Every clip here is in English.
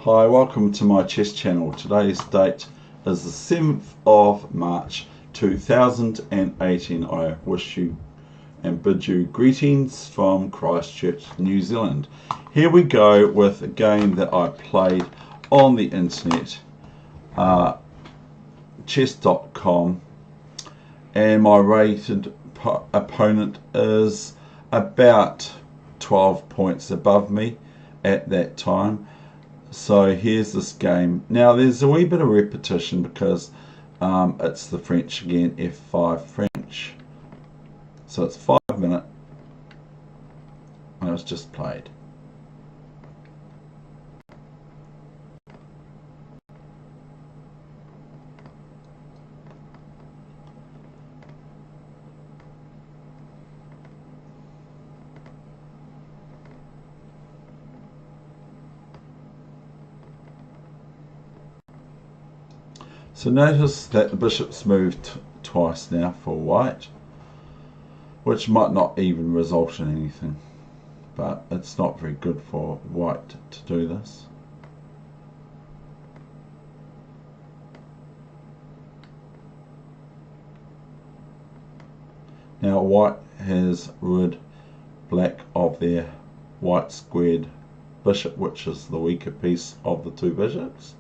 Hi, welcome to my chess channel. Today's date is the 7th of March 2018. I wish you and bid you greetings from Christchurch, New Zealand. Here we go with a game that I played on the internet, chess.com, and my rated opponent is about 12 points above me at that time. So here's this game. Now there's a wee bit of repetition because it's the French again, F5 French. So it's 5 minutes and it was just played. So notice that the bishop's moved twice now for white, which might not even result in anything, but it's not very good for white to do this. Now white has rid black of their white squared bishop, which is the weaker piece of the two bishops.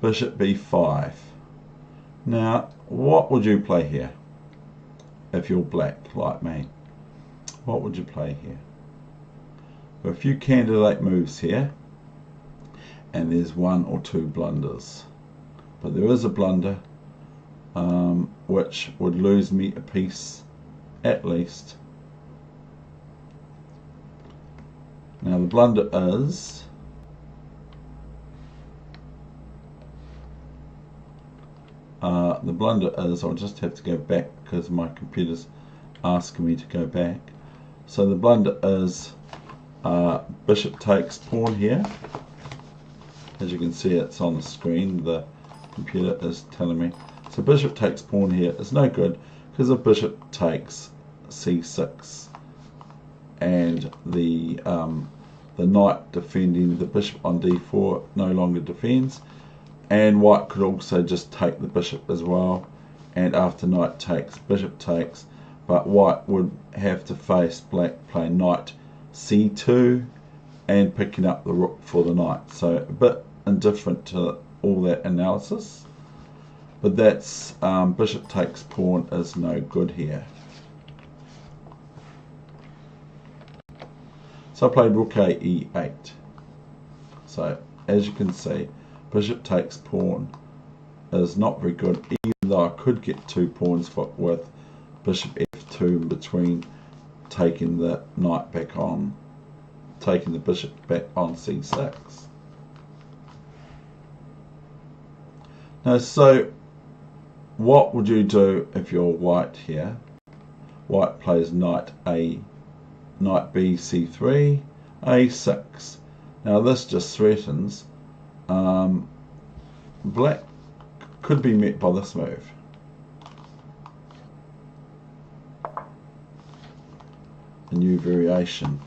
Bishop b5. Now, what would you play here if you're black like me? What would you play here? There are a few candidate moves here, and there's one or two blunders. But there is a blunder which would lose me a piece at least. Now the blunder is I'll just have to go back because my computer's asking me to go back. So the blunder is bishop takes pawn here. As you can see, it's on the screen, the computer is telling me. So bishop takes pawn here is no good because if bishop takes c6 and the knight defending the bishop on d4 no longer defends. And white could also just take the bishop as well, and after knight takes, bishop takes, but white would have to face black playing knight c2 and picking up the rook for the knight. So a bit indifferent to all that analysis, but that's bishop takes pawn is no good here. So I played rook a e8. So as you can see, bishop takes pawn is not very good, even though I could get 2 pawns with bishop f2 in between, taking the knight back on, taking the bishop back on c6. Now, so what would you do if you're white here? White plays knight b c3, a6. Now this just threatens. Black could be met by this move. A new variation.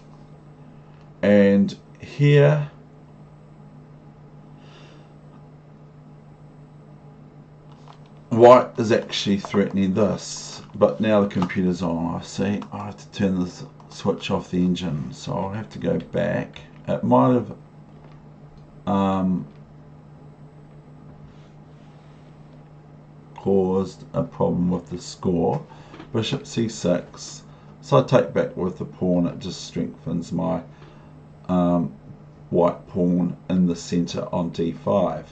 And here white is actually threatening this, but now the computer's on. I see I have to turn this switch off the engine, so I'll have to go back. It might have caused a problem with the score. Bishop c6, so I take back with the pawn. It just strengthens my white pawn in the center on d5.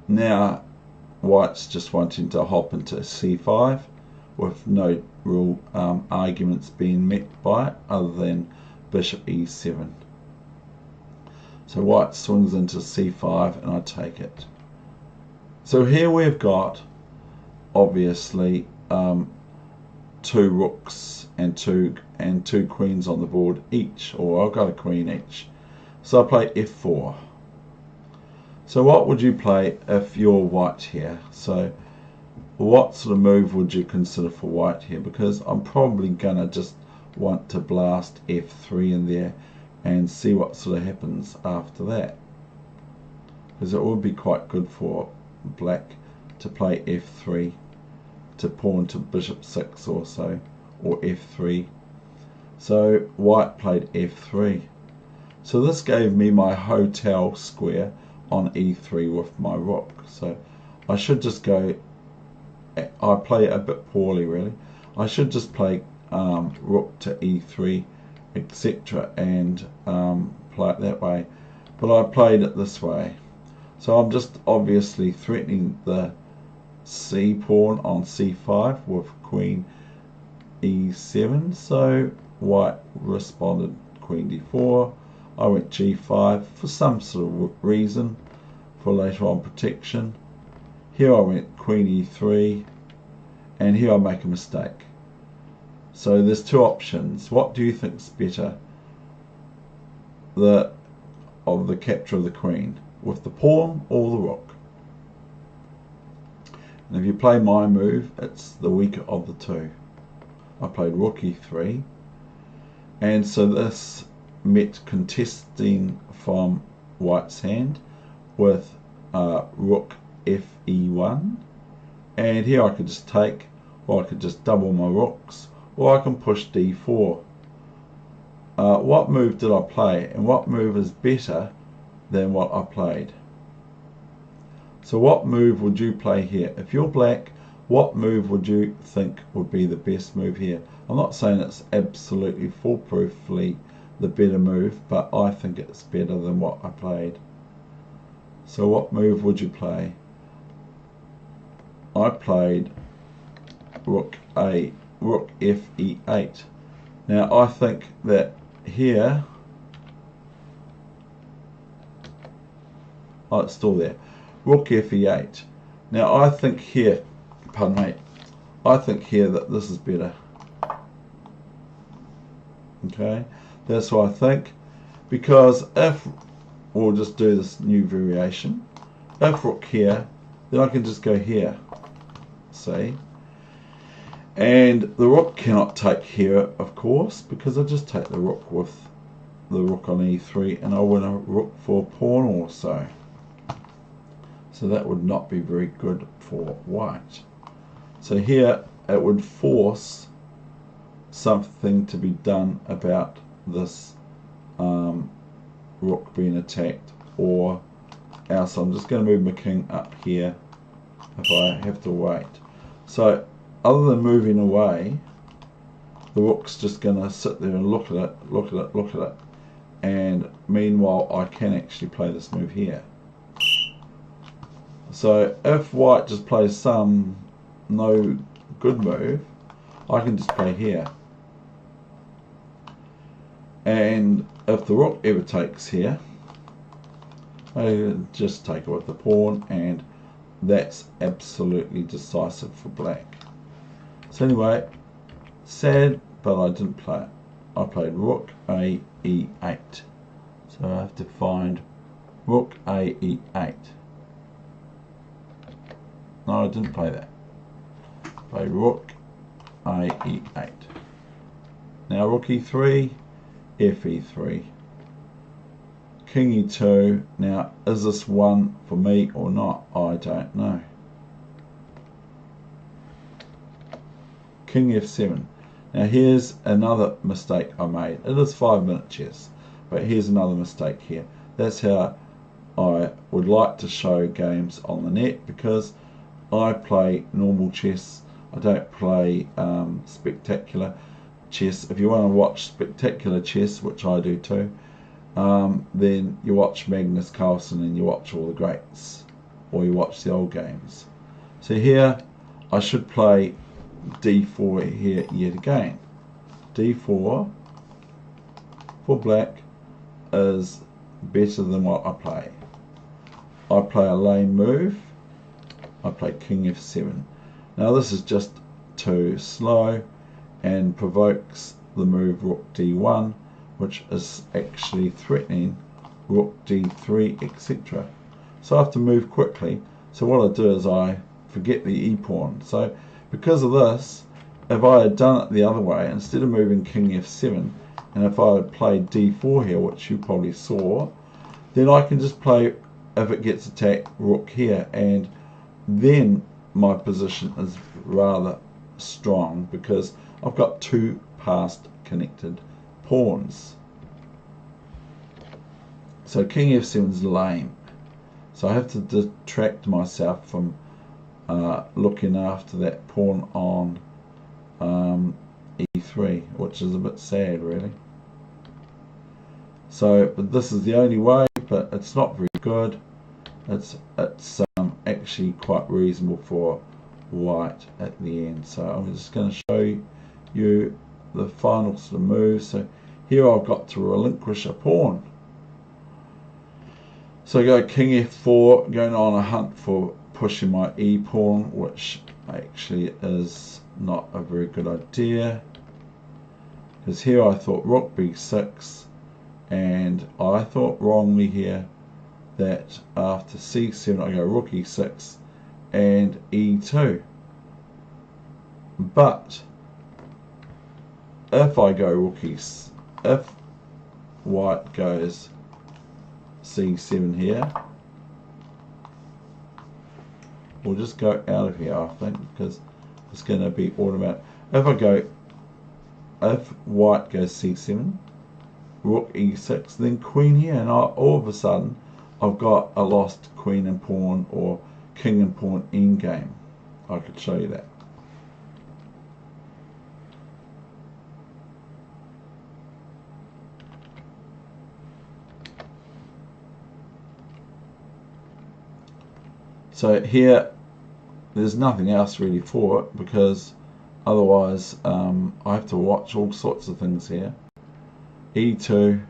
Now white's just wanting to hop into c5 with no real arguments being met by it other than bishop e7. So white swings into c5 and I take it. So here we've got obviously 2 rooks and two queens on the board each, or I've got a queen each. So I play f4. So what would you play if you're white here? So what sort of move would you consider for white here? Because I'm probably gonna just want to blast f3 in there and see what sort of happens after that. because it would be quite good for black to play f3 to pawn to bishop 6 or so, or f3. So white played f3. So this gave me my hotel square on e3 with my rook. So I should just go, I play a bit poorly really. I should just play rook to e3, etc. and play it that way. But I played it this way. So I'm just obviously threatening the c pawn on c5 with queen e7. So white responded queen d4. I went g5 for some sort of reason, for later on protection. Here I went queen e3, and here I make a mistake. So there's two options. What do you think is better? The capture of the queen, with the pawn or the rook? And if you play my move, it's the weaker of the two. I played rook e3, and so this met contesting from white's hand with rook fe1, and here I could just take, or I could just double my rooks, or I can push d4. What move did I play, and what move is better than what I played? So what move would you play here? If you're black, what move would you think would be the best move here? I'm not saying it's absolutely foolproofly the better move, but I think it's better than what I played. So what move would you play? I played rook fe8. Now I think that here, oh, it's still there, rook fe8. Now I think here, pardon me, I think here that this is better. Okay, that's what I think, because if, we'll just do this new variation, if rook here, then I can just go here, see, and the rook cannot take here, of course, because I just take the rook with the rook on e3, and I win a rook for a pawn also. So that would not be very good for white. So here it would force something to be done about this rook being attacked, or else I'm just going to move my king up here if I have to wait. So other than moving away, the rook's just going to sit there and look at it, look at it, look at it, and meanwhile I can actually play this move here. So if white just plays some no good move, I can just play here. And if the rook ever takes here, I just take it with the pawn, and that's absolutely decisive for black. So anyway, sad, but I didn't play it. I played rook a e8. So I have to find rook a e8. No, I didn't play that. I played rook a e8. Now rook e3, fe3, king e2. Now is this one for me or not? I don't know. King f7. Now here's another mistake I made. It is 5-minute chess, but here's another mistake here. That's how I would like to show games on the net, because I play normal chess. I don't play spectacular chess. If you want to watch spectacular chess, which I do too, then you watch Magnus Carlsen and you watch all the greats, or you watch the old games. So here I should play d4 here yet again. d4 for black is better than what I play. I play a lame move. I play king f7. Now this is just too slow and provokes the move rook d1, which is actually threatening rook d3, etc. So I have to move quickly. So what I do is I forget the e-pawn. So because of this, if I had done it the other way, instead of moving king f7, and if I had played d4 here, which you probably saw, then I can just play if it gets attacked, rook here, and then my position is rather strong because I've got two past connected pawns. So king f7 is lame. So I have to detract myself from looking after that pawn on e3, which is a bit sad, really. So, but this is the only way, but it's not very good. It's actually quite reasonable for white at the end. So I'm just going to show you the final sort of move. So here I've got to relinquish a pawn. So I go king f4, going on a hunt for pushing my e pawn, which actually is not a very good idea, because here I thought rook b6, and I thought wrongly here that after c7 I go rook e6 and e2. But if I go rook e6, if white goes c7 here, we'll just go out of here, I think, because it's going to be automatic. If white goes c7, rook e6, then queen here, and all of a sudden I've got a lost queen and pawn, or king and pawn endgame. I could show you that. So here there's nothing else really for it, because otherwise I have to watch all sorts of things here. e2,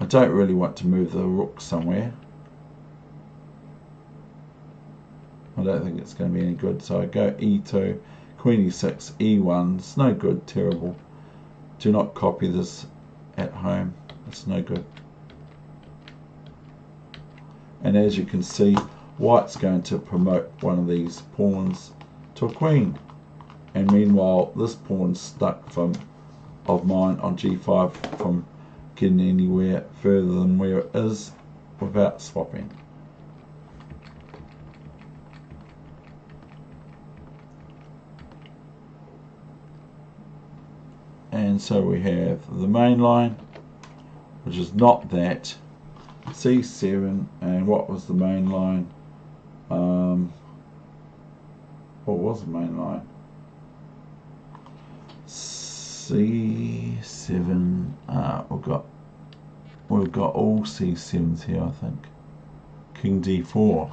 I don't really want to move the rook somewhere. I don't think it's going to be any good, so I go e2, queen e6, e1. It's no good, terrible. Do not copy this at home, it's no good. And as you can see, white's going to promote one of these pawns to a queen, and meanwhile this pawn's stuck of mine on g5 from getting anywhere further than where it is without swapping. And so we have the main line, which is not that, c7, and what was the main line? What was the main line? c7. We've got all c7s here, I think. King d4.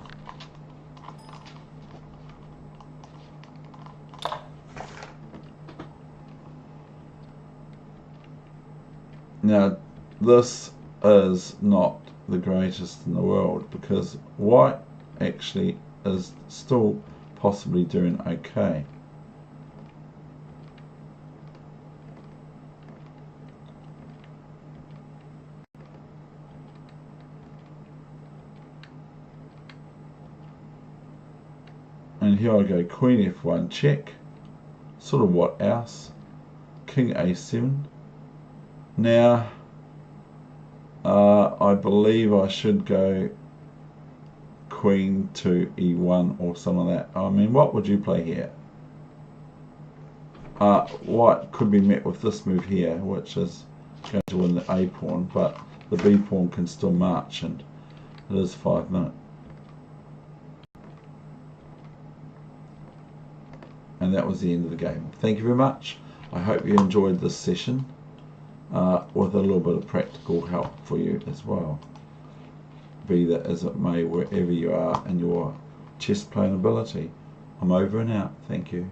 Now this is not the greatest in the world, because white actually is still possibly doing okay. And here I go queen f1 check, sort of what else, king a7. Now I believe I should go queen to e1 or something like that. I mean, what would you play here? White could be met with this move here, which is going to win the a pawn, but the b pawn can still march, and it is 5 minutes. And that was the end of the game. Thank you very much. I hope you enjoyed this session with a little bit of practical help for you as well. Be that as it may, wherever you are in your chess playing ability. I'm over and out. Thank you.